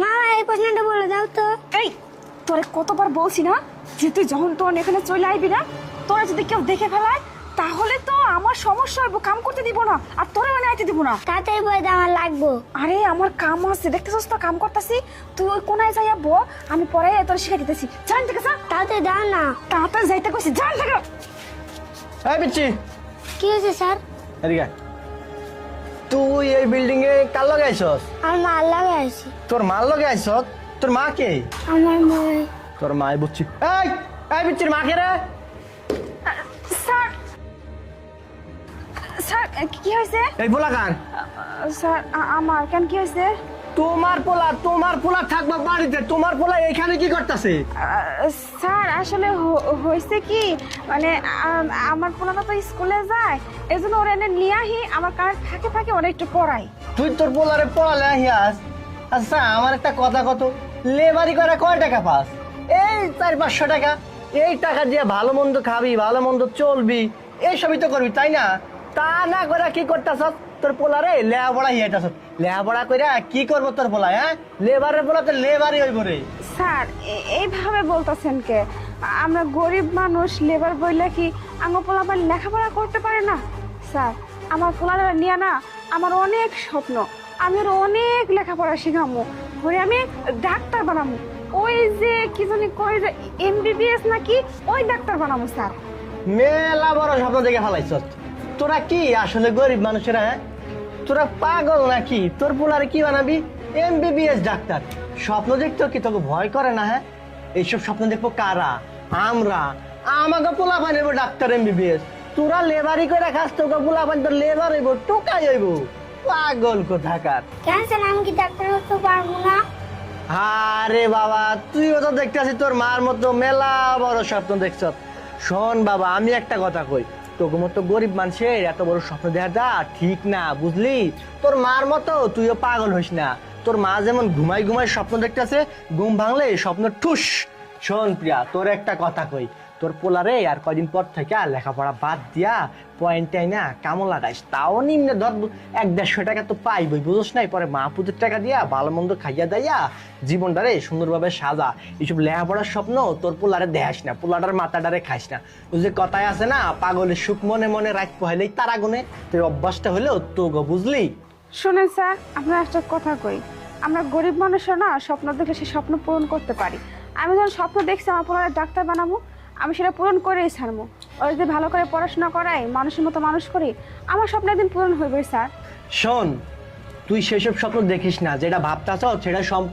মামা এই প্রশ্নটা বলে দাও তো। এই তোরে কতবার বলছি না যে তুই যখন তোর এখানে চলে আইবি না, তোরা যদি কেউ দেখে ফেলায় তাহলে তো আমার সমস্যা হইব, কাম করতে দিব না আর তোরে মানে আইতে দিব না। তাড়াতাড়ি বলে দাও, আমার লাগবো। আরে আমার কাম আছে, দেখতেছস তো কাম করতেছি, তুই ওই কোনায় যাইয়া বো, আমি পরে তোর শিখাই দিতেছি। জান থেকে যা, তাড়াতাড়ি দাও না। তাড়াতাড়ি যাইতে কইছি, জান থেকে। এই পিচ্ছি, কি হয়েছে স্যার? এদিকে আয়। তুই এই বিল্ডিং এ কার লগে আইছস? আমার মা লাগে আছি। তোর মার লগে আইছস? তোর মা কে? আমার মই। তোর মাই বুঝছি। এই পিচ্ছির মা কে রে? স্যার, স্যার কি হয়েছে? এই পোলা কার? স্যার আমার কেন কি হয়েছে? তোমার পোলা থাকবা বাড়িতে, তোমার পোলা এখানে কি করতেছে? স্যার আসলে হয়েছে কি, মানে আমার পোলাটা তো স্কুলে যায়, এই জন্য ওরা এনে নিয়ে আহি, আমার কার ফাঁকে ফাঁকে ওরা একটু পড়াই। তুই তোর পোলারে পড়ালে আহিয়াস? আচ্ছা আমার একটা কথা কত, লেবারি করে কয় টাকা পাস? এই 400-500 টাকা। এই টাকা দিয়ে ভালো মন্দ খাবি, ভালো মন্দ চলবি, এইসবই তো করবি, তাই না? তা না করে কি করতেছ? তোর পোলারে লেখাপড়া হিয়াইতেছ, লেখাপড়া করে কি করবো তোর পোলা? হ্যাঁ, লেবারের পোলা তো লেবারই হইব রে। স্যার এইভাবে বলতেছেন কে? আমরা গরিব মানুষ, লেবার বইলে কি আমার পোলাপান লেখাপড়া করতে পারে না? স্যার আমার পোলারা নিয়ে না আমার অনেক স্বপ্ন, আমি ওর অনেক লেখাপড়া শিখামু, ঘরে আমি ডাক্তার বানামু, ওই যে কি জানি কই যে এমবিবিএস নাকি, ওই ডাক্তার বানামু স্যার। মেলা বড় স্বপ্ন দেখে ফেলাইছ। তোরা কি আসলে গরিব মানুষেরা? হ্যাঁ, তোরা পাগল নাকি? তোর পোলারে কি বানাবি? MBBS doctor. স্বপ্ন দেখতে কি তোকে ভয় করে না? হ্যাঁ, এইসব স্বপ্ন দেখবো কারা? আমরা। আমাকে পোলা বানাবো ডাক্তার এমবিবিএস, তোরা লেবারি করে খাস, তোকে পোলা বান তো লেবার হইব, টোকাই হইব। পাগল কোথাকার। কেন স্যার, আমি কি ডাক্তার হতে পারবো না? আরে বাবা, তুইও তো দেখতেছিস তোর মার মতো মেলা বড় স্বপ্ন দেখছ। শোন বাবা, আমি একটা কথা কই, তোর মতো গরিব মানুষের এত বড় স্বপ্ন দেখাটা ঠিক না, বুঝলি? তোর মার মতো তুইও পাগল হইস না। তোর মা যেমন ঘুমাই ঘুমাই স্বপ্ন দেখতেছে, ঘুম ভাঙলে স্বপ্ন ঠুস। শোন প্রিয়া, তোর একটা কথা কই, তোর পোলারে আর কয়দিন পর থেকে লেখাপড়া বাদ দিয়া পয়েন্টটাই না কামো লাগাইস, তাও নিম্নে ধর 100-150 টাকা তো পাইবই, বুঝোস নাই? পরে মা পুতের টাকা দিয়া ভালো মন্দ খাইয়া দাইয়া জীবনটারে সুন্দরভাবে সাজা। এইসব লেখাপড়ার স্বপ্ন তোর পোলারে দেখাস না, পোলাটার মাথাটারে খাইস না। ওই যে কথায় আছে না, পাগলের সুখ মনে মনে রাখ পোহাইলেই তার আগুনে, তোর অভ্যাসটা হলেও তো গো, বুঝলি? শুনেন স্যার, আপনার একটা কথা কই, আমরা গরিব মানুষরা না স্বপ্ন দেখলে সেই স্বপ্ন পূরণ করতে পারি। আমি যখন স্বপ্ন দেখছি আমার পোলারে ডাক্তার বানাবো, আমি সেটা পূরণ করেই ছাড়বো। ওরা যদি ভালো করে পড়াশোনা করাই, মানুষের মতো মানুষ করি, আমার স্বপ্ন একদিন পূরণ হইবে স্যার। শোন, তুই সেসব স্বপ্ন দেখিস না, যেটা ভাবতাছ সেটা সম্পূর্ণ